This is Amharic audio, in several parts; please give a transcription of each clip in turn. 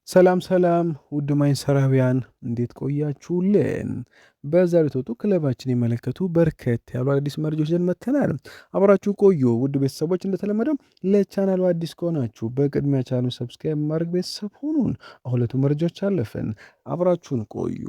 ሰላም ሰላም ውድ ማይንሰራውያን እንዴት ቆያችሁልን? በዛሬው ተወጡ ክለባችን የመለከቱ በርከት ያሉ አዲስ መረጃዎች ይዘን መጥተናል። አብራችሁ ቆዩ ውድ ቤተሰቦች። እንደተለመደው ለቻናሉ አዲስ ከሆናችሁ በቅድሚያ ቻናሉን ሰብስክራይብ ማድረግ ቤተሰብ ሁኑን። ሁለቱ መረጃዎች አለፍን፣ አብራችሁን ቆዩ።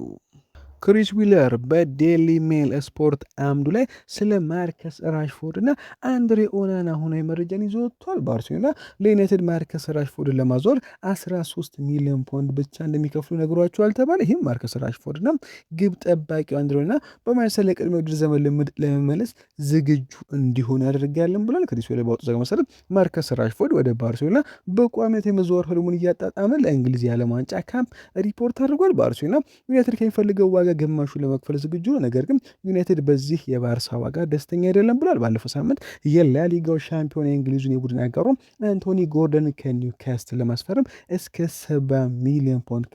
ክሪስ ዊለር በዴሊ ሜል ስፖርት አምዱ ላይ ስለ ማርከስ ራሽፎርድ እና አንድሬ ኦናና ሆናዊ መረጃን ይዞ ወጥቷል። ባርሴሎና ለዩናይትድ ማርከስ ራሽፎርድን ለማዞር 13 ሚሊዮን ፓውንድ ብቻ እንደሚከፍሉ ነግሯቸዋል ተባለ። ይህም ማርከስ ራሽፎርድ እና ግብ ጠባቂው አንድሬ ኦናና በማንቸስተር ለቅድመ ውድድር ዘመን ልምድ ለመመለስ ዝግጁ እንዲሆኑ ያደርጋለን ብሏል። ክሪስ ዊለር ባወጡ ዘገባ መሰረት ማርከስ ራሽፎርድ ወደ ባርሴሎና በቋሚነት የመዘዋወር ህልሙን እያጣጣመ ለእንግሊዝ የዓለም ዋንጫ ካምፕ ሪፖርት አድርጓል። ባርሴሎና ዩናይትድ ከሚፈልገው ዋጋ ግማሹን ለመክፈል ዝግጁ ነው። ነገር ግን ዩናይትድ በዚህ የባርሳ ዋጋ ደስተኛ አይደለም ብሏል። ባለፈው ሳምንት የላሊጋው ሻምፒዮን የእንግሊዙን የቡድን አጋሩ አንቶኒ ጎርደን ከኒውካስትል ለማስፈረም እስከ 70 ሚሊዮን ፓውንድ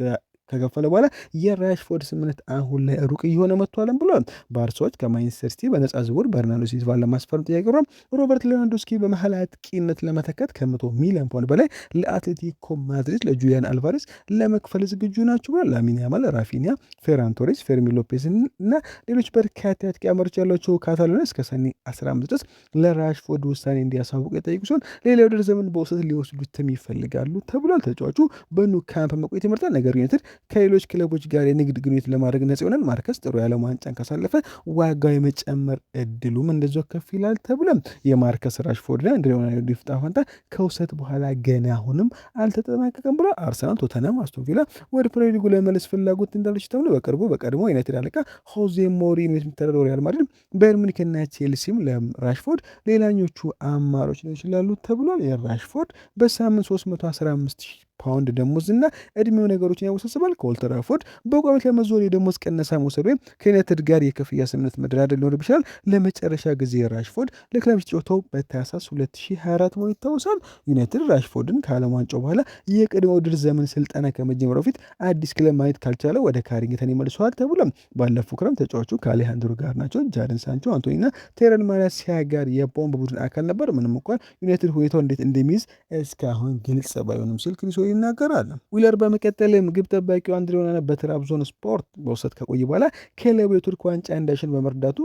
ከከፈለ በኋላ የራሽፎርድ ስምምነት አሁን ላይ ሩቅ እየሆነ መጥቷለን ብሏል። ባርሳዎች ከማንቸስተር ሲቲ በነጻ ዝውውር በርናርዶ ሲልቫን ለማስፈረም ጥያቄ ቀርቧል። ሮበርት ሌዋንዶስኪ በመሀል አጥቂነት ለመተካት ከ100 ሚሊዮን ፓውንድ በላይ ለአትሌቲኮ ማድሪድ ለጁሊያን አልቫሬስ ለመክፈል ዝግጁ ናቸው ብሏል። ላሚን ያማል፣ ራፊኒያ፣ ፌራን ቶሬስ፣ ፌርሚን ሎፔዝ እና ሌሎች በርካታ አጥቂ አማራጮች ያሏቸው ካታሎኒያ እስከ ሰኔ 15 ድረስ ለራሽፎርድ ውሳኔ እንዲያሳውቁ የጠየቁ ሲሆን ሌላ ውድድር ዘመን በውሰት ሊወስዱትም ይፈልጋሉ ተብሏል። ተጫዋቹ በኑ ካምፕ መቆየት ይመርጣል። ነገር ግን ከሌሎች ክለቦች ጋር የንግድ ግንኙነት ለማድረግ ነጽ ይሆናል። ማርከስ ጥሩ የዓለም ዋንጫን ካሳለፈ ዋጋው የመጨመር እድሉም እንደዚያው ከፍ ይላል ተብሏል። የማርከስ ራሽፎርድ እና አንድሬ ኦናና ዕጣ ፈንታ ከውሰት በኋላ ገና አሁንም አልተጠናቀቀም ብሏል። አርሰናል፣ ቶተንሃም፣ አስቶን ቪላ ወደ ፕሪሚየር ሊጉ ለመመለስ ፍላጎት እንዳለች ተብሎ በቅርቡ በቀድሞ ዩናይትድ አለቃ ሆዜ ሞሪኒዮ የሚተዳደረው ሪያል ማድሪድ፣ ባየር ሙኒክ እና ቼልሲም ለራሽፎርድ ሌላኞቹ አማራጮች ሊሆኑ ይችላሉ ተብሏል። የራሽፎርድ በሳምንት 315 ፓውንድ ደሞዝ እና እድሜው ነገሮችን ያወሳስባል። ከኦልድ ትራፎርድ በቋሚነት ለመዞር የደሞዝ ቀነሳ መውሰድ ወይም ከዩናይትድ ጋር የክፍያ ስምምነት መደራደር ሊኖር ይችላል። ለመጨረሻ ጊዜ ራሽፎርድ ለክለብ ሲጫወተው በታህሳስ 2024 መሆኑ ይታወሳል። ዩናይትድ ራሽፎርድን ከዓለም ዋንጫው በኋላ የቅድመ ውድድር ዘመን ስልጠና ከመጀመሩ በፊት አዲስ ክለብ ማየት ካልቻለ ወደ ካሪንግተን ይመልሰዋል ተብሏል። ባለፈው ክረምት ተጫዋቹ ከአሌሃንድሮ ጋርናቾ፣ ጃደን ሳንቾ፣ አንቶኒና ቴረን ማላሲያ ጋር የቦምብ ቡድን አካል ነበር። ምንም እንኳን ዩናይትድ ሁኔታው እንዴት እንደሚይዝ እስካሁን ግልጽ ባይሆንም ሲል ክሪስ ይናገራል። ዊለር በመቀጠልም ግብ ጠባቂው አንድሬ ኦናና በትራብዞን ስፖርት በውሰት ከቆየ በኋላ ክለቡ የቱርክ ዋንጫ እንዳይሸንፍ በመርዳቱ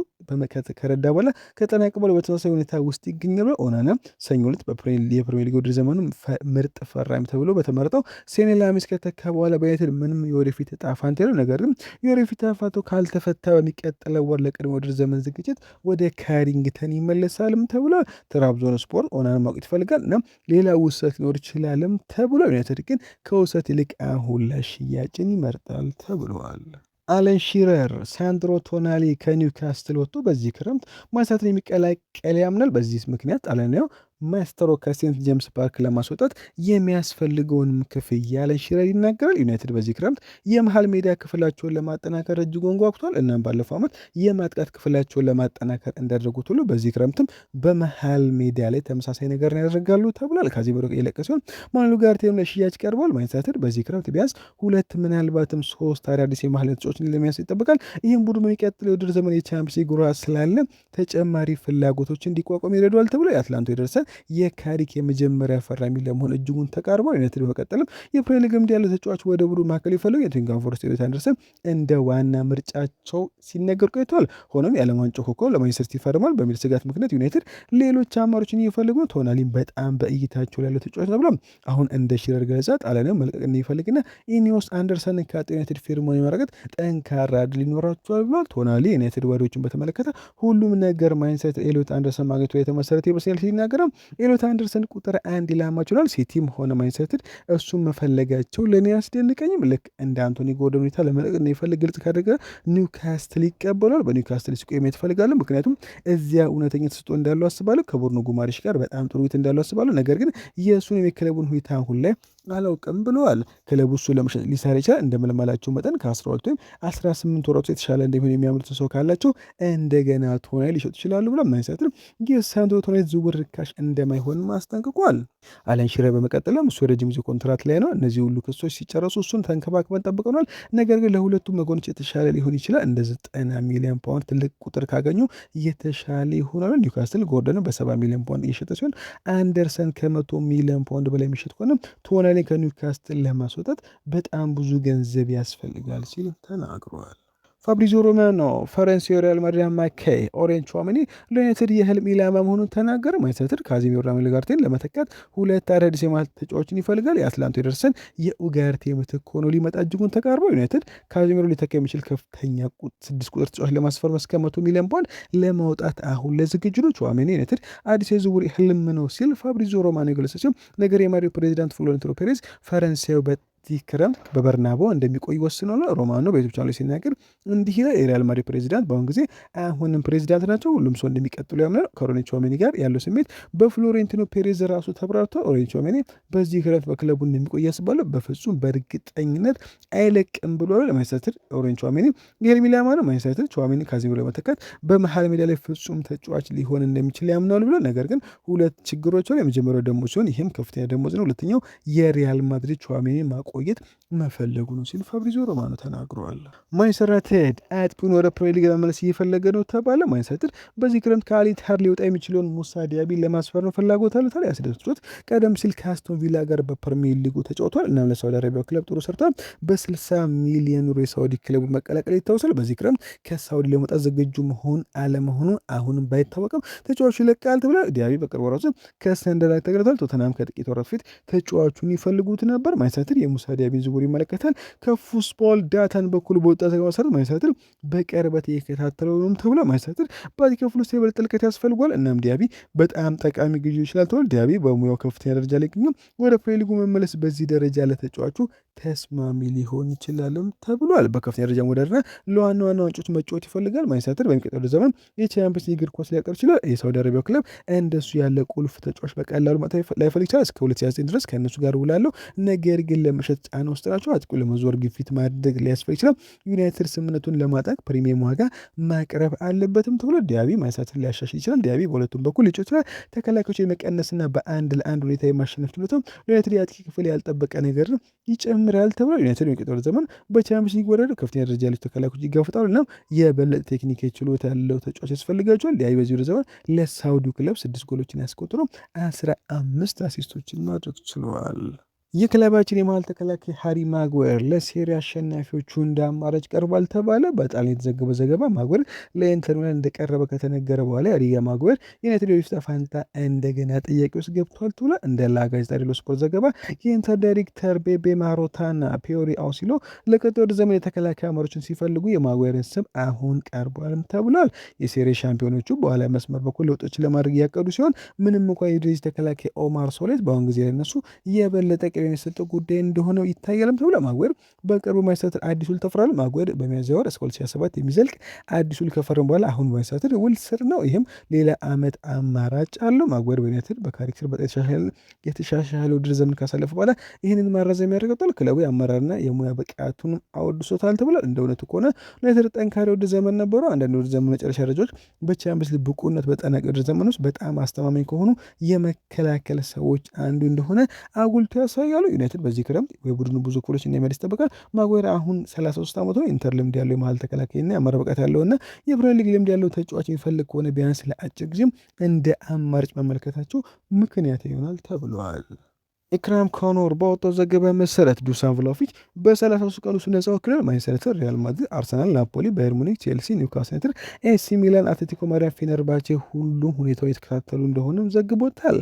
ከረዳ በኋላ ከጠናቀ በኋላ በተመሳሳይ ሁኔታ ውስጥ ይገኛል። ኦናና ሰኞ ዕለት የፕሪሚየር ሊግ ውድድር ዘመኑ ምርጥ ፈራሚ ተብሎ በተመረጠው ሴኔ ላሜስ ከተካ በኋላ በዩናይትድ ምንም የወደፊት ዕጣ ፈንታ የለው። ነገር ግን የወደፊት ዕጣ ፈንታው ካልተፈታ በሚቀጥለው ወር ለቅድመ ውድድር ዘመን ዝግጅት ወደ ካሪንግተን ይመለሳልም ተብሏል። ትራብዞን ስፖርት ኦናና ማወቅ ይፈልጋል እና ሌላ ውሰት ሊኖር ይችላልም ተብሏል። ዩናይትድ ግን ከውሰት ይልቅ አሁን ላይ ሽያጭን ይመርጣል ተብለዋል። አለን ሺረር ሳንድሮ ቶናሊ ከኒውካስትል ወጥቶ በዚህ ክረምት ማንሳትን የሚቀላቀል ያምናል። በዚህ ምክንያት ጣሊያናዊው ማስተሮ ከሴንት ጄምስ ፓርክ ለማስወጣት የሚያስፈልገውንም ክፍያ አለን ሺረር ይናገራል። ዩናይትድ በዚህ ክረምት የመሃል ሜዳ ክፍላቸውን ለማጠናከር እጅጉን ጓጉቷል። እናም ባለፈው ዓመት የማጥቃት ክፍላቸውን ለማጠናከር እንዳደረጉት ሁሉ በዚህ ክረምትም በመሃል ሜዳ ላይ ተመሳሳይ ነገር ያደርጋሉ ተብሏል። ከዚህ በሮ የለቀ ሲሆን ማኑ ጋር ቴም ለሽያጭ ቀርቧል። ማንቸስተር በዚህ ክረምት ቢያንስ 2 ምናልባትም 3 አዳዲስ የመሃል ተጫዋቾችን ለሚያስ ይጠበቃል። ይህም ቡድኑ የሚቀጥለው የውድድር ዘመን የቻምፒየንስ ሊግ ጉራ ስላለ ተጨማሪ ፍላጎቶች እንዲቋቋም ይረዷል ተብሎ የአትላንቶ ይደርሳል የካሪክ የመጀመሪያ ፈራሚ ለመሆን እጅጉን ተቃርቧል። ዩናይትድ በቀጠልም የፕሪሚየር ሊግ ልምድ ያለው ተጫዋች ወደ ቡድኑ ማዕከል ይፈልጉ የኖቲንግሃም ፎረስት ኤሊዮት አንደርሰን እንደ ዋና ምርጫቸው ሲነገር ቆይተዋል። ሆኖም የዓለም ዋንጫው ኮከብ ለማንቸስተር ሲቲ ይፈርማል በሚል ስጋት ምክንያት ዩናይትድ ሌሎች አማራጮችን እየፈለጉ ነው። ቶናሊን በጣም በእይታቸው ያለው ተጫዋች ነው ብሏል። አሁን እንደ ሺረር ገለጻ ጣሊያንም መልቀቅ ይፈልግና ኢኒዮስ አንደርሰን ከዩናይትድ ፊርማውን የማረጋገጥ ጠንካራ ድል ይኖራቸዋል ብሏል። ቶናሊ ዩናይትድ ወሬዎችን በተመለከተ ሁሉም ነገር ማንቸስተር ኤሊዮት አንደርሰን ማግኘቱ ላይ የተመሰረተ ይመስላል ሲናገረም ኤሊዮት አንደርሰን ቁጥር 1 ኢላማ ችሏል። ሲቲም ሆነ ማንቸስተር እሱም መፈለጋቸው ለእኔ ያስደንቀኝም። ልክ እንደ አንቶኒ ጎርደን ሁኔታ ለመልቀቅ እንደሚፈልግ ግልጽ ካደረገ ኒውካስትል ይቀበሏል። በኒውካስትል ሲቆይ ማየት እፈልጋለሁ፣ ምክንያቱም እዚያ እውነተኛ ተሰጥኦ እንዳለው አስባለሁ። ከቡርኖ ጉማሬሽ ጋር በጣም ጥሩ ቤት እንዳለው አስባለሁ። ነገር ግን የእሱን የክለቡን ሁኔታ አሁን ላይ አላውቅም ብለዋል። ክለቡ እሱ ለመሸጥ ሊሰራ ይችላል። እንደመለመላቸው መጠን ከ12 ወይም 18 ወራት የተሻለ እንደሚሆን የሚያምኑት ሰው ካላቸው እንደገና ቶናሊ ሊሸጡ ይችላሉ ብሏል። ማንቸስተር የሳንድሮ ቶናሊ ዝውውር ርካሽ እንደማይሆን አስጠንቅቋል። አለን ሺረር በመቀጠልም እሱ የረጅም ጊዜ ኮንትራት ላይ ነው። እነዚህ ሁሉ ክሶች ሲጨረሱ እሱን ተንከባክበን ጠብቀናል። ነገር ግን ለሁለቱም ወገኖች የተሻለ ሊሆን ይችላል። እንደ 90 ሚሊዮን ፓውንድ ትልቅ ቁጥር ካገኙ የተሻለ ይሆናል። ኒውካስትል ጎርደን በ70 ሚሊዮን ፓውንድ እየሸጠ ሲሆን አንደርሰን ከ100 ሚሊዮን ፓውንድ በላይ የሚሸጥ ከሆነ ቶናሊ ከኒውካስትል ለማስወጣት በጣም ብዙ ገንዘብ ያስፈልጋል ሲል ተናግሯል። ፋብሪዚዮ ሮማኖ ፈረንሳዊ ሪያል ማድሪድ አማካይ ኦሬንጅ ቹዋሜኒ ለዩናይትድ የህልም ኢላማ መሆኑን ተናገረ። ማንቸስተር ካዚሚሮና ሜልጋርቴን ለመተካት ሁለት አዳዲስ የመሃል ተጫዋቾችን ይፈልጋል። የአትላንታ ኤደርሰን የኡጋርቴ ምትክ ሆኖ ሊመጣ እጅጉን ተቃርበው ዩናይትድ ካዚሚሮ ሊተካ የሚችል ከፍተኛ 6 ቁጥር ተጫዋች ለማስፈረም እስከ 100 ሚሊዮን ፓውንድ ለማውጣት አሁን ለዝግጁ ነው። ቹዋሜኒ ዩናይትድ አዲስ የዝውውር ህልም ነው ሲል ፋብሪዚዮ ሮማኖ የገለጸ ሲሆን ነገር የማድሪድ ፕሬዚዳንት ፍሎሬንቲኖ ፔሬዝ ፈረንሳዩ ክረምት በበርናቦ እንደሚቆይ ወስኗል። ሮማኖ በዩቱብ ቻናሉ ሲናገር እንዲህ ይላል። የሪያል ማድሪድ ፕሬዚዳንት በአሁን ጊዜ አሁንም ፕሬዚዳንት ናቸው። ሁሉም ሰው እንደሚቀጥሉ ያምናል። ከኦሬንጅ ቹዋሜኒ ጋር ያለው ስሜት በፍሎሬንቲኖ ፔሬዝ ራሱ ተብራርቷል። ኦሬንጅ ቹዋሜኒ በዚህ ክረምት በክለቡ እንደሚቆይ ያስባለው በፍጹም በእርግጠኝነት አይለቅም ብሏል። ማንቸስተር ኦሬንጅ ቹዋሜኒ የህልም ኢላማ ነው። ማንቸስተር ቹዋሜኒ ካዚሚሮ ለመተካት በመሀል ሜዳ ላይ ፍጹም ተጫዋች ሊሆን እንደሚችል ያምናሉ ብሏል። ነገር ግን ሁለት ችግሮች አሉ። የመጀመሪያው ደሞዝ ሲሆን ይህም ከፍተኛ ደሞዝ ነው። ሁለተኛው የሪያል ማድሪድ ቹዋሜኒ ቆየት መፈለጉ ነው ሲል ፋብሪዚዮ ሮማኖ ተናግረዋል። ማንቸስተር ዩናይትድ አጥቂውን ወደ ፕሪሚየር ሊግ ለመመለስ እየፈለገ ነው ተባለ። ማንቸስተር ዩናይትድ በዚህ ክረምት ከአል ኢቲሃድ ሊወጣ የሚችለውን ሙሳ ዲያቢን ለማስፈረም ፍላጎት አለ። ታዲያ ያስደስቶት ቀደም ሲል ከአስቶን ቪላ ጋር በፕሪሚየር ሊጉ ተጫውቷል። እናም ለሳውዲ አረቢያው ክለብ ጥሩ ሰርቷል። በ60 ሚሊዮን ዩሮ የሳውዲ ክለቡ መቀላቀል ይታወሳል። በዚህ ክረምት ከሳውዲ ለመውጣት ዝግጁ መሆን አለመሆኑ አሁንም ባይታወቅም ተጫዋቹ ይለቃል ተብሏል። ዲያቢ በቅርቡ ራሱ ከሰንደርላንድ ተገናኝቷል። ቶተንሃም ከጥቂት ወራት በፊት ተጫዋቹን ይፈልጉት ነበር። ማንቸስተር ዩናይትድ የሙሳ ዲያቢን ዝውውር ይመለከታል። ከፉትቦል ዳታን በኩል በወጣ ዘገባ መሰረት ማንቸስተር በቅርበት እየከታተለው ነው ተብሎ ማንቸስተር በዚህ ክፍል ውስጥ የበለጠ ጥልቀት ያስፈልጓል። እናም ዲያቢ በጣም ጠቃሚ ግዢ ይችላል ተብሎ ዲያቢ በሙያው ከፍተኛ ደረጃ ላይ ይገኛል። ወደ ፕሪሚየር ሊጉ መመለስ በዚህ ደረጃ ለተጫዋቹ ተስማሚ ሊሆን ይችላልም ተብሏል። በከፍተኛ ደረጃ ወደድና ለዋና ዋና ዋንጫዎች መጫወት ይፈልጋል። ማንቸስተር በሚቀጥለው ዘመን የቻምፒየንስ ሊግ እግር ኳስ ሊያቀርብ ይችላል። የሳውዲ አረቢያው ክለብ እንደሱ ያለ ቁልፍ ተጫዋች በቀላሉ ላይፈልግ ይችላል። እስከ 2029 ድረስ ከእነሱ ጋር ውላለሁ። ነገር ግን ለመሸጥ ጫና ውስጥ ናቸው። አጥቂው ለመዞር ግፊት ማድረግ ሊያስፈልግ ይችላል። ዩናይትድ ስምምነቱን ለማጣቅ ፕሪሚየም ዋጋ ማቅረብ አለበትም ተብሎ ዲያቢ ማንቸስተር ሊያሻሽል ይችላል። ዲያቢ በሁለቱም በኩል ሊጮ ይችላል። ተከላካዮች የመቀነስና በአንድ ለአንድ ሁኔታ የማሸነፍ ችሎታም ዩናይትድ የአጥቂ ክፍል ያልጠበቀ ነገር ይጨምራል ተብሎ ዩናይትድ የሚቀጥለው ዘመን በቻምፒየንስ ሊግ ወረደ ከፍተኛ ደረጃ ያሉት ተከላካዮች ይጋፈጣሉ እና የበለጠ ቴክኒክ ችሎታ ያለው ተጫዋች ያስፈልጋቸዋል። ዲያቢ በዚህ ወደ ዘመን ለሳውዲው ክለብ 6 ጎሎችን ያስቆጥሮ 15 አሲስቶችን ማድረግ ችለዋል። የክለባችን የመሃል ተከላካይ ሃሪ ማጓየር ለሴሪ አሸናፊዎቹ እንደ አማራጭ ቀርቧል ተባለ። በጣሊያን የተዘገበ ዘገባ ማጓየር ለኢንተር ሚላን እንደቀረበ ከተነገረ በኋላ ሪያ ማጓየር የዩናይትድ የወደፊት ዕጣ ፈንታ እንደገና ጥያቄ ውስጥ ገብቷል ተብሏል። እንደ ላ ጋዜጣ ዴሎ ስፖርት ዘገባ የኢንተር ዳይሬክተር ቤቤ ማሮታና ፒዮሪ አውሲሎ ለቀጣዩ ወደ ዘመን የተከላካይ አማራጮችን ሲፈልጉ የማጓየርን ስም አሁን ቀርቧልም ተብሏል። የሴሪ ሻምፒዮኖቹ በኋላ መስመር በኩል ለውጦችን ለማድረግ እያቀዱ ሲሆን ምንም እንኳ የድሬጅ ተከላካይ ኦማር ሶሌት በአሁን ጊዜ ለነሱ የበለጠ የሰጠው ጉዳይ እንደሆነ ይታያልም ተብሎ ማጓየር በቅርቡ ማንቸስተር አዲስ ውል ተፈራል። ማጓየር በሚያዝያ ወር እስከ 2027 የሚዘልቅ አዲስ ውል ከፈረም በኋላ አሁን ማንቸስተር ውል ስር ነው። ይህም ሌላ ዓመት አማራጭ አለው። ማጓየር በዩናይትድ በካሪክተር በጣም የተሻሻለ ውድድር ዘመን ካሳለፈ በኋላ ይህንን ማራዘም ያደርገዋል። ክለቡ የአመራርና የሙያ ብቃቱን አወድሶታል ተብሏል። እንደ እውነቱ ከሆነ ዩናይትድ ጠንካራ ውድድር ዘመን ነበረው። አንዳንድ ውድድር ዘመን መጨረሻ ደረጃዎች በቻምፒየንስ ሊግ ብቁነት በጠናቂ ውድድር ዘመን ውስጥ በጣም አስተማማኝ ከሆኑ የመከላከል ሰዎች አንዱ እንደሆነ አጉልቶ ያሳያል። ዩናይትድ በዚህ ክረምት የቡድኑ ብዙ ክፍሎች እንደሚያደርስ ይጠበቃል። ማጓየር አሁን 33 ዓመቱ ኢንተር ልምድ ያለው የመሃል ተከላካይና የአመራር ብቃት ያለውና የፕሪሚየር ሊግ ልምድ ያለው ተጫዋች የሚፈልግ ከሆነ ቢያንስ ለአጭር ጊዜም እንደ አማራጭ መመልከታቸው ምክንያት ይሆናል ተብሏል። ኢክራም ኮኖር በወጣው ዘገባ መሰረት ዱሳን ቭላሆቪች በ33 ቀን ውስጥ ነፃ ወክሏል። ማንቸስተር፣ ሪያል ማድሪድ፣ አርሰናል፣ ናፖሊ፣ ባየር ሙኒክ፣ ቼልሲ፣ ኒውካስል ዩናይትድ፣ ኤሲ ሚላን፣ አትሌቲኮ ማድሪድ፣ ፌነርባቼ ሁሉም ሁኔታው የተከታተሉ እንደሆነም ዘግቦታል።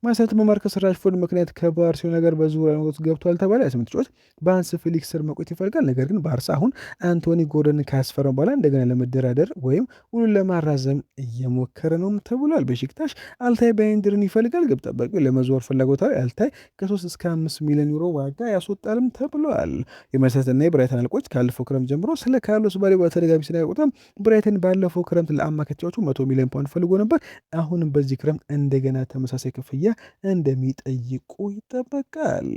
ማንቸስተር በማርከስ ራሽፎርድ ምክንያት ከባርሴሎና ጋር በዙሪያ ውስጥ ገብቷል ተባለ። የስምንት ተጫዋች በሃንስ ፍሊክ ስር መቆየት ይፈልጋል። ነገር ግን ባርሳ አሁን አንቶኒ ጎርደን ካስፈረመ በኋላ እንደገና ለመደራደር ወይም ውሉን ለማራዘም እየሞከረ ነው ተብሏል። በሽክታሽ አልታይ ባይንድርን ይፈልጋል። ግብ ጠባቂው ለመዘወር ፍላጎታዊ አልታይ ከ3 እስከ 5 ሚሊዮን ዩሮ ዋጋ ያስወጣልም ተብሏል። የማንቸስተርና የብራይተን አለቆች ካለፈው ክረምት ጀምሮ ስለ ካርሎስ ባሌባ በተደጋጋሚ ሲናገሩ ብራይተን ባለፈው ክረምት ለአማካይ ተጫዋቹ 100 ሚሊዮን ፓውንድ ፈልጎ ነበር። አሁንም በዚህ ክረምት እንደገና ተመሳሳይ ክፍያ እንደሚጠይቁ ይጠበቃል።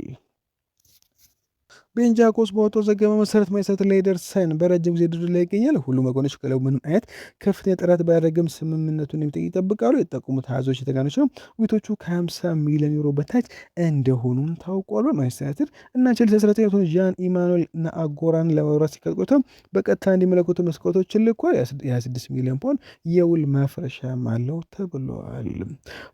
ቤን ጃኮብስ በወጣው ዘገባ መሰረት ማንቸስተር ላይ ደርሰን በረጅም ጊዜ ድርድር ላይ ይገኛል። ሁሉም ወገኖች ክለቡ ምንም አይነት ከፍተኛ ጥረት ባያደርግም ስምምነቱን ይጠብቃሉ። የጠቁሙት አሃዞች የተጋነች ነው። ቤቶቹ ከ50 ሚሊዮን ዩሮ በታች እንደሆኑም ታውቋል። ማንቸስተር ዩናይትድ እና ቼልሲ አሰልጣኙን ዣን ኢማኑኤል አጎራን ለማውራት ሲቀጥቆተ በቀጥታ እንዲመለከቱ መስኮቶችን ልኳል። የ26 ሚሊዮን ፓውንድ የውል ማፍረሻም አለው ተብሏል።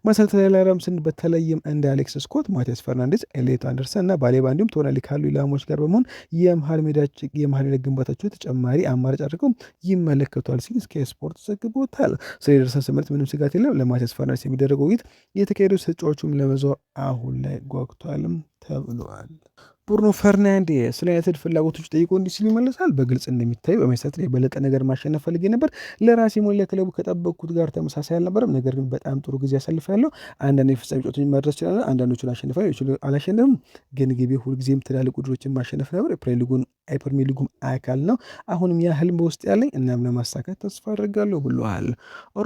መሰረታዊ ላራምስን በተለይም እንደ አሌክስ ስኮት፣ ማቲያስ ፈርናንዴዝ፣ ኤሌት አንደርሰን እና ባሌባ እንዲሁም ቶናሊ ካሉ ኢላማዎች ጋር በመሆን የመሃል ሜዳ ግንባታቸው ተጨማሪ አማራጭ አድርገው ይመለከቷል ሲል ስካይ ስፖርት ዘግቦታል። ስለ ኤደርሰን ስምርት ምንም ስጋት የለም። ለማቲያስ ፈርናንዴዝ የሚደረገው ውይይት የተካሄደው ተጫዋቹም ለመዘዋወር አሁን ላይ ጓጉቷልም ተብሏል። ብሩኖ ፈርናንዴዝ ስለ ዩናይትድ ፍላጎቶች ጠይቆ እንዲህ ሲል ይመለሳል። በግልጽ እንደሚታዩ በማንቸስተር የበለጠ ነገር ማሸነፍ ፈልጌ ነበር። ለራሴ ሞላ ክለቡ ከጠበቅኩት ጋር ተመሳሳይ አልነበረም። ነገር ግን በጣም ጥሩ ጊዜ አሳልፋለሁ። አንዳንድ የፍጻሜ ጨዋታዎችን መድረስ ይችላል። አንዳንዶቹን አሸንፋለሁ፣ አላሸንፍም። ግን ግቤ ሁልጊዜም ትላልቅ ውድድሮችን ማሸነፍ ነበር። የፕሪሚየር ሊጉም አካል ነው። አሁንም ያ ህልም በውስጥ ያለኝ እናም ለማሳካት ተስፋ አድርጋለሁ ብለዋል።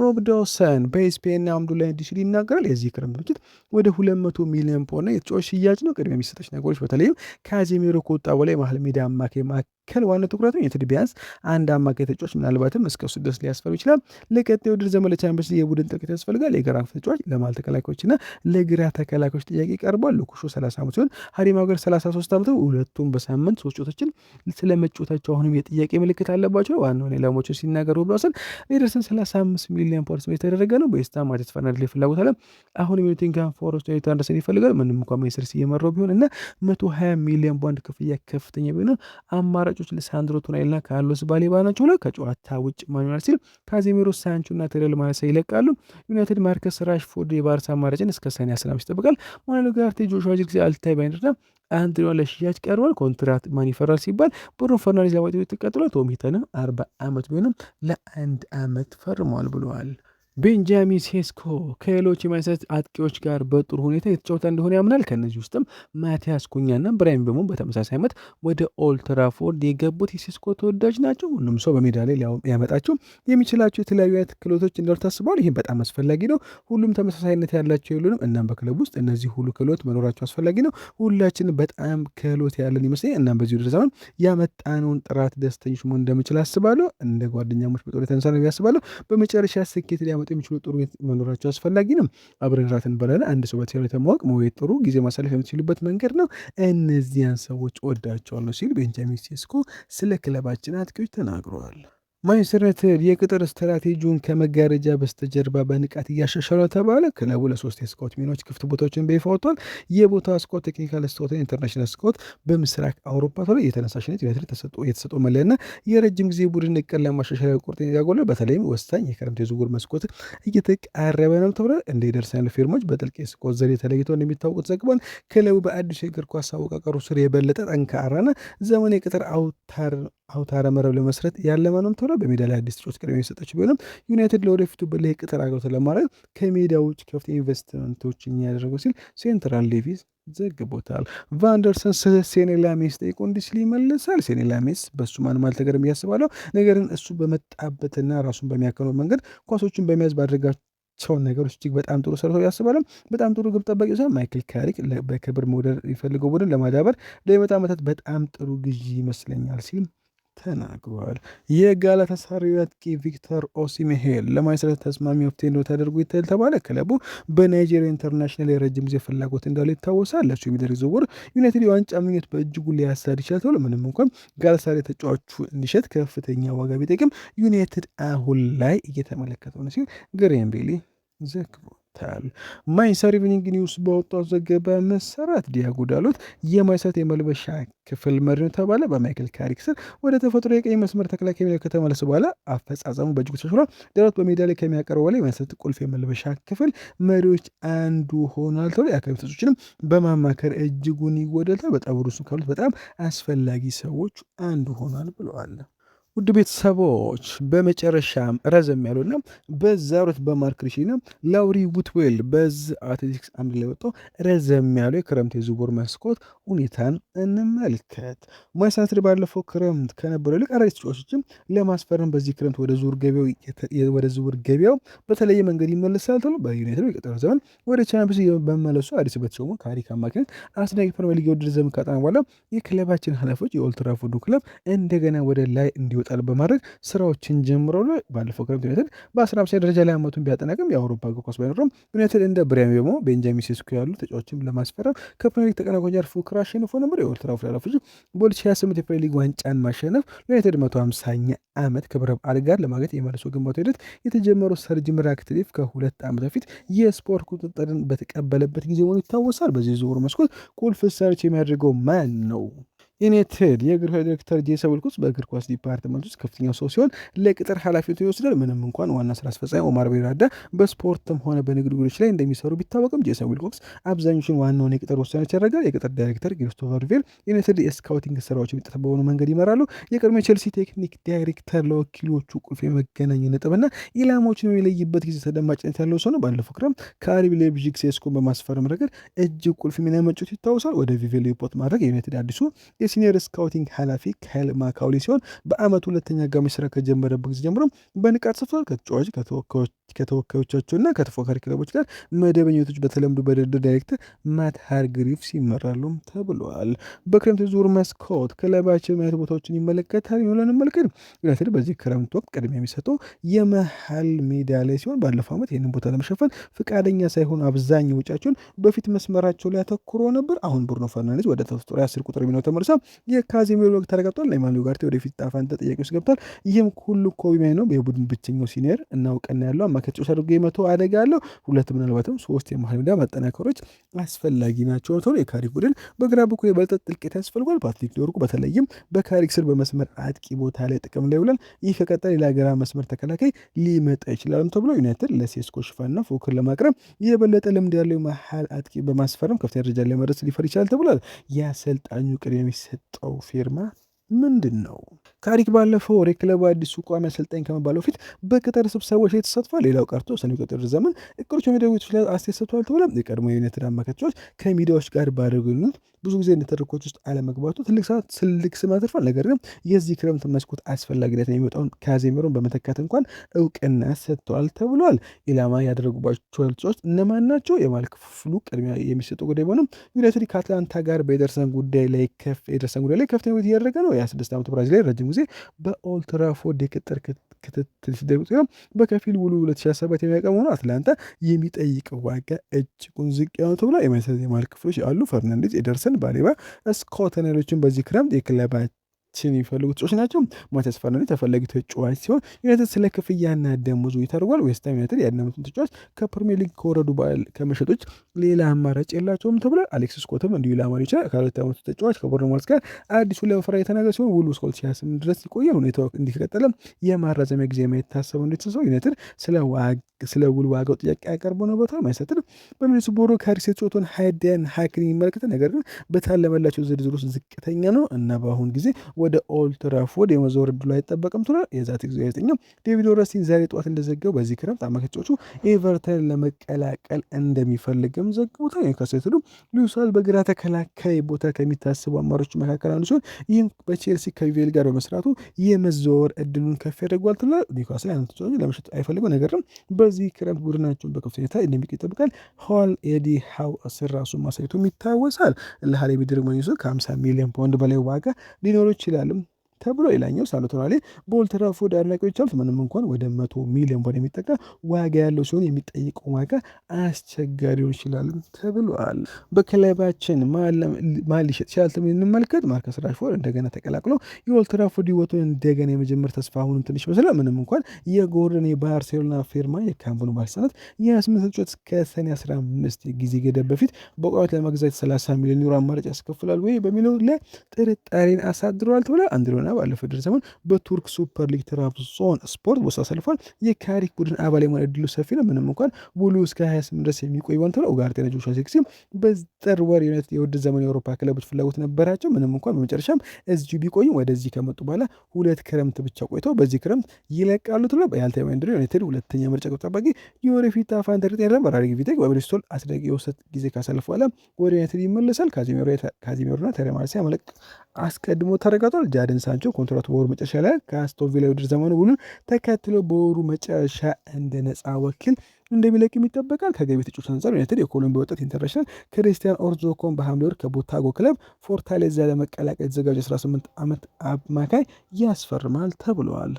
ሮብ ዶውሰን በስፔን አምዱ ላይ እንዲህ ሲል ይናገራል። የዚህ ክረምት በጀት ወደ 200 ሚሊዮን ፓውንድ የተጫዋች ሽያጭ ነው። ቅድሚያ የሚሰጠች ነገሮች በተለይም ካዜሚሮ ከወጣ በላይ መሀል ሜዳ አማካይ ማዕከል ዋና ትኩረቱ ዩናይትድ ቢያንስ አንድ አማካይ ተጫዋች ምናልባትም እስከ 6 ድረስ ሊያስፈሩ ይችላል። ለቀጣዩ ውድድር ዘመን ለቻምፒየንስ ሊግ የቡድን ጥልቀት ያስፈልጋል። የግራ ተጫዋች ለመሀል ተከላካዮችና ለግራ ተከላካዮች ጥያቄ ቀርቧል። ሉኩሾ 30 ዓመት ሲሆን ሃሪ ማጓየር 33 ዓመት። ሁለቱም በሳምንት 3 ጨዋታዎችን ስለመጫወታቸው አሁንም የጥያቄ ምልክት አለባቸው። ዋናውን ኢላማዎችን ሲናገሩ ብለዋል። ኤደርሰን 35 ሚሊዮን ፓውንድ የተደረገ ነው። በዌስትሃም ማቲያስ ፈርናንዴዝ ላይ ፍላጎት አለ። አሁንም የኖቲንግሃም ፎረስት ኤሊዮት አንደርሰን ይፈልጋል። ምንም እንኳን ማንቸስተር ሲቲ እየመራው ቢሆን እና 120 ሚሊዮን ፓውንድ ክፍያ ከፍተኛ ቢሆንም አማራጮች ሊሳንድሮ ቶናሊና ካርሎስ ባሌባ ናቸው። ከጨዋታ ውጭ ማኑኤል ሲል ካዜሚሮ፣ ሳንቾ እና ቴሬል ማለሳ ይለቃሉ። ዩናይትድ ማርከስ ራሽፎርድ የባርሳ አማራጭን እስከ ሰኔ 15 ይጠብቃል። ማኑኤል ኡጋርቴ፣ ጆሹዋ ዚርክዜ፣ አልታይ ባይንድና አንድሪያ ለሽያጭ ቀርቧል። ኮንትራት ማን ይፈራል ሲባል ብሩኖ ፈርናንዴዝ ለማግኘት ተቀጥሏል። ቶም ሂተንም 40 ዓመት ቢሆንም ለ1 ዓመት ፈርሟል ብለዋል። ቤንጃሚን ሴስኮ ከሌሎች የማንቸስተር አጥቂዎች ጋር በጥሩ ሁኔታ የተጫወተ እንደሆነ ያምናል። ከእነዚህ ውስጥም ማቲያስ ኩኛና ብራሂም ቤሞ በተመሳሳይ ዓመት ወደ ኦልድ ትራፎርድ የገቡት የሴስኮ ተወዳጅ ናቸው። ሁሉም ሰው በሜዳ ላይ ሊያመጣቸው የሚችላቸው የተለያዩ አይነት ክህሎቶች እንዳሉ ታስበዋል። ይህም በጣም አስፈላጊ ነው። ሁሉም ተመሳሳይነት ያላቸው የሉንም። እናም በክለብ ውስጥ እነዚህ ሁሉ ክህሎት መኖራቸው አስፈላጊ ነው። ሁላችንም በጣም ክህሎት ያለን ይመስለኛል። እናም በዚህ ውድድር ዘመን ያመጣነውን ጥራት ደስተኞች መሆን እንደምችል አስባለሁ። እንደ ጓደኛሞች በጦር የተነሳ ነው ያስባለሁ። በመጨረሻ ስኬት ሊያመጡ የሚችሉ ጥሩ መኖራቸው አስፈላጊ ነው። አብረን ራት እንበላለን። አንድ ሰው በተቻለ ተማወቅ መወየት ጥሩ ጊዜ ማሳለፍ የምትችሉበት መንገድ ነው። እነዚያን ሰዎች ወዳቸዋለሁ ሲል ቤንጃሚን ሴስኮ ስለ ክለባችን አጥቂዎች ተናግረዋል። ማንቸስተር ዩናይትድ የቅጥር ስትራቴጂውን ከመጋረጃ በስተጀርባ በንቃት እያሻሻለ ተባለ። ክለቡ ለ3 የስካውት ሚናዎች ክፍት ቦታዎችን በይፋ ወጥቷል። የቦታ ስካውት፣ ቴክኒካል ስካውት፣ ኢንተርናሽናል ስካውት በምስራቅ አውሮፓ ተብሎ የተነሳሽነት ዩናይትድ የተሰጠው መለያና የረጅም ጊዜ ቡድን እቅድ ለማሻሻል ቁርጠኝነት ያጎላል። በተለይም ወሳኝ የክረምት የዝውውር መስኮት እየተቃረበ ነው ተብሏል። እንደ ኤደርሰን ፊርማዎች በጥልቅ የስካውት ዘዴ ተለይተው እንደሚታወቁት ዘግቧል። ክለቡ በአዲሱ የእግር ኳስ አወቃቀሩ ስር የበለጠ ጠንካራና ዘመን የቅጥር አውታረ መረብ ለመስረት ያለመ ነው ተብሏል። በሜዳ ላይ አዲስ ተጫዋች ቅድሚያ የሰጠችው ቢሆንም ዩናይትድ ለወደፊቱ በላይ ቅጥር አገልግሎት ለማድረግ ከሜዳ ውጭ ከፍተኛ ኢንቨስትመንቶችን ያደረጉ ሲል ሴንትራል ዴቪስ ዘግቦታል። ቫንደርሰን ስለ ሴኔ ላሜስ ጠይቆ እንዲህ ሲል ይመለሳል። ሴኔ ላሜስ በእሱ ማንም አልተገረም እያስባለሁ። ነገር ግን እሱ በመጣበትና ራሱን በሚያከነው መንገድ ኳሶችን በመያዝ ባደረጋቸውን ነገሮች እጅግ በጣም ጥሩ ሰርቶ ያስባለም። በጣም ጥሩ ግብ ጠባቂ ሲሆን ማይክል ካሪክ በክብር መውደድ የፈልገው ቡድን ለማዳበር ለሚመጣ ዓመታት በጣም ጥሩ ግዢ ይመስለኛል ሲል ተናግሯል። የጋላታሳራይ አጥቂ ቪክተር ኦሲሜሄን ለማንቸስተር ተስማሚ መፍትሄ ነው ተደርጎ ይታያል ተባለ። ክለቡ በናይጄሪያ ኢንተርናሽናል የረጅም ጊዜ ፍላጎት እንዳለው ይታወሳል። ለሱ የሚደረግ ዝውውር ዩናይትድ የዋንጫ ምኞት በእጅጉ ሊያሳድ ይችላል ተብሎ ምንም እንኳን ጋላታሳራይ ተጫዋቹ እንዲሸጥ ከፍተኛ ዋጋ ቢጠይቅም ዩናይትድ አሁን ላይ እየተመለከተው ነው ሲል ግሬም ቤሊ ዘግቧል። ማንቸስተር ኢቭኒንግ ኒውስ በወጣው ዘገባ መሰረት ዲያጎ ዳሎት የማንቸስተር የመልበሻ ክፍል መሪ ነው ተባለ። በማይክል ካሪክ ስር ወደ ተፈጥሮ የቀኝ መስመር ተከላካይ ሚና ከተመለሰ በኋላ አፈጻጸሙ በእጅጉ ተሻሽሏል። ዳሎት በሜዳ ላይ ከሚያቀርበው በላይ የማንቸስተር ቁልፍ የመልበሻ ክፍል መሪዎች አንዱ ሆኗል ተብሎ የአካባቢ ተጫዋቾችንም በማማከር እጅጉን ይወደዳል። በጣም ሩሱ ካሉት በጣም አስፈላጊ ሰዎች አንዱ ሆኗል ብለዋል። ውድ ቤተሰቦች በመጨረሻም ረዘም ያሉና በዛው ዕለት በማርክ ሪሽና ላውሪ ውትዌል በዚህ አትሌቲክስ አምድ ላይ ወጣው ረዘም ያሉ የክረምት የዝውውር መስኮት ሁኔታን እንመልከት። ማንቸስተር ዩናይትድ ባለፈው ክረምት ከነበረው ይልቅ አዳዲስ ተጫዋቾችም ለማስፈረም በዚህ ክረምት ወደ ዝውውር ገበያው በተለየ መንገድ ይመለሳል ተብሎ በዩናይትድ የቀጠሮ ዘመን ወደ ቻምፒዮንስ ሊግ በመመለሱ አዲስ በተሾሙ ካሪክ አማካኝነት አስደናቂ ፕሪሚየር ሊግ የውድድር ዘመን ካጠና በኋላ የክለባችን ኃላፊዎች የኦልድ ትራፎርዱ ክለብ እንደገና ወደ ላይ እንዲወጣል በማድረግ ስራዎችን ጀምረው ባለፈው ክረምት ዩናይትድ በ15 ደረጃ ላይ አመቱን ቢያጠናቅም የአውሮፓ እግር ኳስ ባይኖርም ዩናይትድ እንደ ብሪያን ቤሞ፣ ቤንጃሚን ሴስኮ ያሉ ተጫዋቾችን ለማስፈረም ከፕሪሚየር ሊግ ተቀናቃኞች ጋር ፉክክር አሸንፎ ነበር። የኦልድ ትራፎርድ ኃላፊዎች በ2028 የፕሪሚየር ሊግ ዋንጫን ማሸነፍ ለዩናይትድ 150ኛ ዓመት ክብረ በዓል ጋር ለማግኘት የመልሶ ግንባታ ሂደት የተጀመረው ሰር ጂም ራትክሊፍ ከ2 ዓመት በፊት የስፖርት ቁጥጥርን በተቀበለበት ጊዜ ሆኖ ይታወሳል። በዚህ ዝውውር መስኮት ቁልፍ ሰርች የሚያደርገው ማን ነው? ዩናይትድ የእግር ኳስ ዲሬክተር ጄሰን ዊልኮክስ በእግር ኳስ ዲፓርትመንት ውስጥ ከፍተኛው ሰው ሲሆን ለቅጥር ኃላፊነቱ ይወስዳል። ምንም እንኳን ዋና ስራ አስፈጻሚ ኦማር ቤራዳ በስፖርትም ሆነ በንግድ ጉዳዮች ላይ እንደሚሰሩ ቢታወቅም ጄሰን ዊልኮክስ አብዛኞቹን ዋናውን የቅጥር ውሳኔዎች ያደርጋል። የቅጥር ዳይሬክተር ክሪስቶፈር ቬል ዩናይትድ የስካውቲንግ ስራዎች የሚጠት በሆኑ መንገድ ይመራሉ። የቀድሞ ቼልሲ ቴክኒክ ዳይሬክተር ለወኪሎቹ ቁልፍ የመገናኛ ነጥብና ኢላማዎችን የሚለይበት ጊዜ ተደማጭነት ያለው ሰው ነው። ባለፈው ክረምት ከአርቢ ሌይፕዚግ ሴስኮን በማስፈረም ረገድ እጅግ ቁልፍ ሚና መጫወቱ ይታወሳል። ወደ ቪቬል ሪፖርት ማድረግ የዩናይትድ አዲሱ የሲኒየር ስካውቲንግ ኃላፊ ካይል ማካውሊ ሲሆን በአመቱ ሁለተኛ አጋማሽ ስራ ከጀመረበት ጊዜ ጀምሮ በንቃት ሰፍቷል። ከተወካዮቻቸውና ከተፎካካሪ ክለቦች ጋር መደበኞቶች በተለምዶ በድርድር ዳይሬክተር ማት ሃርግሪቭስ ይመራሉ ተብለዋል። በክረምት የዝውውር መስኮት ክለባችን ምን አይነት ቦታዎችን ይመለከታል የሚለውን እንመልከት። ዩናይትድ በዚህ ክረምት ወቅት ቅድሚያ የሚሰጠው የመሀል ሜዳ ላይ ሲሆን ባለፈው ዓመት ይህንን ቦታ ለመሸፈን ፈቃደኛ ሳይሆኑ አብዛኛው ወጪያቸውን በፊት መስመራቸው ላይ አተኩሮ ነበር። አሁን ብሩኖ ፈርናንዴዝ ወደ ተፈጥሮ 10 ቁጥር ሚናው ተመልሳ የካዜሜሮ ወቅት ተረጋግጧል። ለማኑ ጋርቴ ወደፊት ጣፋንታ ጥያቄ ውስጥ ገብቷል። ይህም ሁሉ ኮቢ ማይኖ የቡድን ብቸኛው ሲኒየር እና እውቅና ያለው አማካይ ተጫዋች አድርጎ የመተው አደጋ አለው። ሁለት ምናልባትም 3 የመሀል ሜዳ ማጠናከሮች አስፈላጊ ናቸው ተብሎ የካሪክ ቡድን በግራ በኩል የበለጠ ጥልቀት ያስፈልጓል። ፓትሪክ ዶርጉ በተለይም በካሪክ ስር በመስመር አጥቂ ቦታ ላይ ጥቅም ላይ ይውላል። ይህ ከቀጠል ሌላ ግራ መስመር ተከላካይ ሊመጣ ይችላልም ተብሎ ዩናይትድ ለሴስኮ ሽፋንና ፉክክር ለማቅረብ የበለጠ ልምድ ያለው መሀል አጥቂ በማስፈረም ከፍተኛ ደረጃ ላይ መድረስ ሊፈር ይችላል ተብሏል። የአሰልጣኙ ቅድሚያ የሚሰጠው ፊርማ ምንድን ነው? ካሪክ ባለፈው ወር የክለቡ አዲሱ ቋሚ አሰልጣኝ ከመባለው ፊት በቅጥር ስብሰባዎች ላይ ተሳትፏል። ሌላው ቀርቶ ሰኔ ቅጥር ዘመን እቅዶች ሚዲያዎች ላይ አስተያየት ሰጥተዋል ተብሏል። የቀድሞ የዩናይትድ አማካዮች ከሚዲያዎች ጋር ባደረጉት ብዙ ጊዜ ንትርኮች ውስጥ አለመግባቱ ትልቅ ስም አትርፏል። ነገር ግን የዚህ ክረምት መስኮት አስፈላጊነት የሚወጣውን ካዜሜሮን በመተካት እንኳን እውቅና ሰጥተዋል ተብሏል። ኢላማ ያደረጉባቸው ተጫዋቾች እነማን ናቸው? የመሃል ክፍሉ ቅድሚያ የሚሰጡ ጉዳይ ቢሆንም ዩናይትድ ከአትላንታ ጋር በኤደርሰን ጉዳይ ላይ ከፍተኛ ውይይት እያደረገ ነው። የ26 ዓመቱ ብራዚላዊ ረጅም ጊዜ በኦልድ ትራፎርድ የቅጥር ክትትል ሲደረግ ሲሆን በከፊል ውሉ 2007 የሚያቀም ሆኖ አትላንታ የሚጠይቀው ዋጋ እጅጉን ዝቅ ያለው ተብሎ የመሃል ክፍሎች አሉ። ፈርናንዴዝ፣ ኤደርሰን፣ ባሌባ፣ ስኮት ሌሎችን በዚህ ክረምት የክለባችን የሚፈልጉ ተጫዋች ናቸው። ማቲያስ ፈርናንዴዝ ተፈላጊ ተጫዋች ሲሆን ዩናይትድ ስለ ክፍያና ደሞዙ ይተርጓል። ዌስትሃም ዩናይትድ ያለመቱን ተጫዋች ከፕሪሚየር ሊግ ከወረዱ በዓል ከመሸጦች ሌላ አማራጭ የላቸውም ተብሏል። አሌክሲስ ስኮትም እንዲሁ ላማሪ ይችላል። ከ2 ዓመቱ ተጫዋች ከቦርንማውዝ ጋር አዲሱ ለመፍራ የተናገረ ሲሆን ውሉ እስከ 2028 ድረስ ይቆያል። ሁኔታው እንዲህ ከቀጠለ የማራዘሚያ ጊዜ የማይታሰበው እንደተሰው ዩናይትድ ስለ ውል ዋጋው ጥያቄ ያቀርበው ነው ቦታ ማይሰጥር በሚኒስቦሮ ካሪክ የተጫወተውን ሃይደን ሃክን ይመለከተ ነገር ግን በታለመላቸው ዝርዝር ውስጥ ዝቅተኛ ነው እና በአሁን ጊዜ ወደ ኦልድ ትራፎርድ የመዞር ዕድሉ አይጠበቅም ትሏል። የዛት ጊዜ ጋዜጠኛው ዴቪድ ኦረስቲን ዛሬ ጠዋት እንደዘገበው በዚህ ክረምት አማካይ ተጫዋቹ ኤቨርተን ለመቀላቀል እንደሚፈልግም ዘግቦታል። ኒውካስል ሉዊስ ሃል በግራ ተከላካይ ቦታ ከሚታስቡ አማሮች መካከል አንዱ ሲሆን ይህም በቼልሲ ከቪቬል ጋር በመስራቱ የመዘወር ዕድሉን ከፍ ያደርጓል ትሏል። ኒውካስል ያን ተጫዋች ለመሸጥ አይፈልገው ነገር ግን በዚህ ክረምት ቡድናቸውን በከፍተኛ ሁኔታ እንደሚቆይ ይጠብቃል። ሆል ኤዲ ሃው ራሱን ማሳየቱም ይታወሳል። ለሃል የሚደረግ መኝሶ ከ50 ሚሊዮን ፓውንድ በላይ ዋጋ ሊኖሩ ይችላልም ተብሎ ሌላኛው ሳሎቶናሌ በኦልድ ትራፎርድ አድናቂዎች አሉት። ምንም እንኳን ወደ 100 ሚሊዮን ፓውንድ የሚጠጋ ዋጋ ያለው ሲሆን የሚጠይቀው ዋጋ አስቸጋሪ ይችላል ተብሏል። በክለባችን ማን ሊሸጥ ይችላል እንመልከት። ማርከስ ራሽፎርድ እንደገና ተቀላቅሎ የኦልድ ትራፎርድ ህይወቱን እንደገና የመጀመር ተስፋ አሁንም ትንሽ ይመስላል። ምንም እንኳን የጎርደን የባርሴሎና ፊርማ የካምፕኑ ባለስልጣናት የ28 ተጫዋች ከሰኔ 15 ጊዜ ገደብ በፊት በቋሚነት ለመግዛት 30 ሚሊዮን ዩሮ አማራጭ ያስከፍላል ወይ በሚለው ላይ ጥርጣሬን አሳድረዋል ተብሏል። አንድሮና ባለፈው ውድድር ዘመን በቱርክ ሱፐር ሊግ ትራብዞን ስፖርት ውስጥ አሳልፏል። የካሪክ ቡድን አባል የመሆን እድሉ ሰፊ ነው። ምንም እንኳን ውሉ እስከ 28 ድረስ የሚቆይ ሆን ተብሎ ኡጋርቴ ጆሹዋ ዚርክዜ በጥር ወር ዩናይትድ የውድድር ዘመን የአውሮፓ ክለቦች ፍላጎት ነበራቸው። ምንም እንኳን በመጨረሻም እዚሁ ቢቆይም ወደዚህ ከመጡ በኋላ 2 ክረምት ብቻ ቆይተው በዚህ ክረምት ይለቃሉ ተብሎ በያልታዊ መንድሮ ዩናይትድ ሁለተኛ ምርጫ ጠባቂ የወደፊት አፋንተር ጤና በራሪ ቪቴክ በብሪስቶል አስደቂ የውሰት ጊዜ ካሳለፉ በኋላ ወደ ዩናይትድ ይመለሳል። ካዚሜሮና ቴሬ ማርሲያ መለቅ አስቀድሞ ተረጋግጧል። ጃደን ሳንቾ ኮንትራቱ በወሩ መጨረሻ ላይ ከአስቶን ቪላ ውድድር ዘመኑ ውሉን ተከትሎ በወሩ መጨረሻ እንደ ነፃ ወኪል እንደሚለቅም ይጠበቃል። ከገቢ ተጫዋቾች አንጻር ዩናይትድ የኮሎምቢያ ወጣት ኢንተርናሽናል ክሪስቲያን ኦርዞኮን በሐምሌ ወር ከቦታጎ ክለብ ፎርታሌዛ ለመቀላቀል የተዘጋጀ 18 ዓመት አማካይ ያስፈርማል ተብለዋል።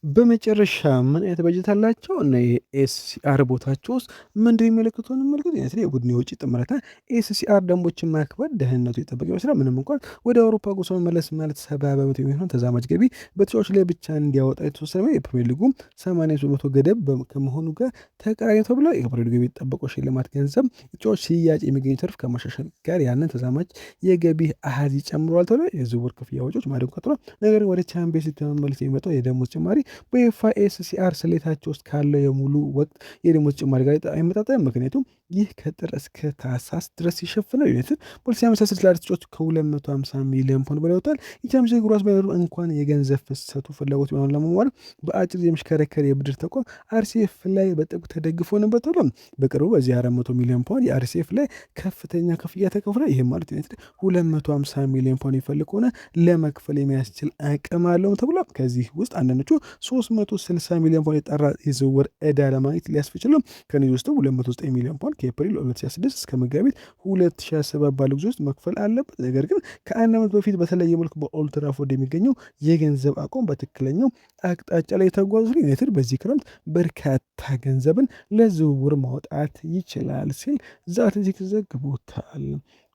በመጨረሻ ምን አይነት በጀት አላቸው እና የኤስሲአር ቦታቸው ውስጥ ምንድን የሚመለከቱ እንመልከት። ዩናይትድ የቡድን የውጭ ጥምረታ ኤስሲአር ደንቦችን ማክበር ደህንነቱ የጠበቀ ይመስላል። ምንም እንኳን ወደ አውሮፓ ጉዞ መመለስ ማለት 70 በመቶ የሚሆን ተዛማጅ ገቢ በተጫዋች ላይ ብቻ እንዲያወጣ የተወሰነ የፕሪሚየር ሊጉ 80 በመቶ ገደብ ከመሆኑ ጋር ተቃራኒ ተብሎ የፕሪሚየር ሊጉ የሚጠበቀው ሽልማት ገንዘብ ተጫዋች ሽያጭ የሚገኝ ትርፍ ከማሻሻል ጋር ያንን ተዛማጅ የገቢ አሃዝ ይጨምረዋል ተብሎ የዝውውር ክፍያ ወጪዎች ማደግ ቀጥሏል። ነገር ወደ ቻምፒየንስ ሊግ ተመልሶ የሚመጣው የደሞዝ ጭማሪ በዩኤፋ ኤስሲአር ስሌታቸው ውስጥ ካለው የሙሉ ወቅት የደሞዝ ጭማሪ ጋር አይመጣጠንም። ምክንያቱም ይህ ከጥር እስከ ታህሳስ ድረስ ይሸፍናል። ዩናይትድ በ2026 ተጫዋች ከ250 ሚሊዮን ፓውንድ በላይ ወጥቷል። የቻምፒየንስ ሊግ ራስ ባይኖር እንኳን የገንዘብ ፍሰቱ ፍላጎት ቢሆን ለመሟላት በአጭር ጊዜ የሚሽከረከር የብድር ተቋም አርሲኤፍ ላይ በጥብቅ ተደግፎ ነበር ተብሏል። በቅርቡ በዚህ 400 ሚሊዮን ፓውንድ የአርሲኤፍ ላይ ከፍተኛ ክፍያ ተከፍሏል። ይህም ማለት ዩናይትድ 250 ሚሊዮን ፓውንድ ይፈልግ ከሆነ ለመክፈል የሚያስችል አቅም አለውም ተብሏል። ከዚህ ውስጥ አንዳንዶቹ 360 ሚሊዮን ፓውንድ የጠራ የዝውውር ዕዳ ለማግኘት ሊያስችል ነው። ከነዚህ ውስጥ 209 ሚሊዮን ፓውንድ ከኤፕሪል 2026 እስከ መጋቢት 2027 ባለው ጊዜ ውስጥ መክፈል አለበት። ነገር ግን ከአንድ ዓመት በፊት በተለየ መልኩ በኦልድ ትራፎርድ የሚገኘው የገንዘብ አቋም በትክክለኛው አቅጣጫ ላይ ተጓዙ። ዩናይትድ በዚህ ክረምት በርካታ ገንዘብን ለዝውውር ማውጣት ይችላል ሲል ዘ አትሌቲክስ ዘግቦታል።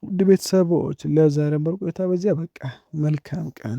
ውድ ቤተሰቦች ለዛሬ ቆይታ በዚያ በቃ። መልካም ቀን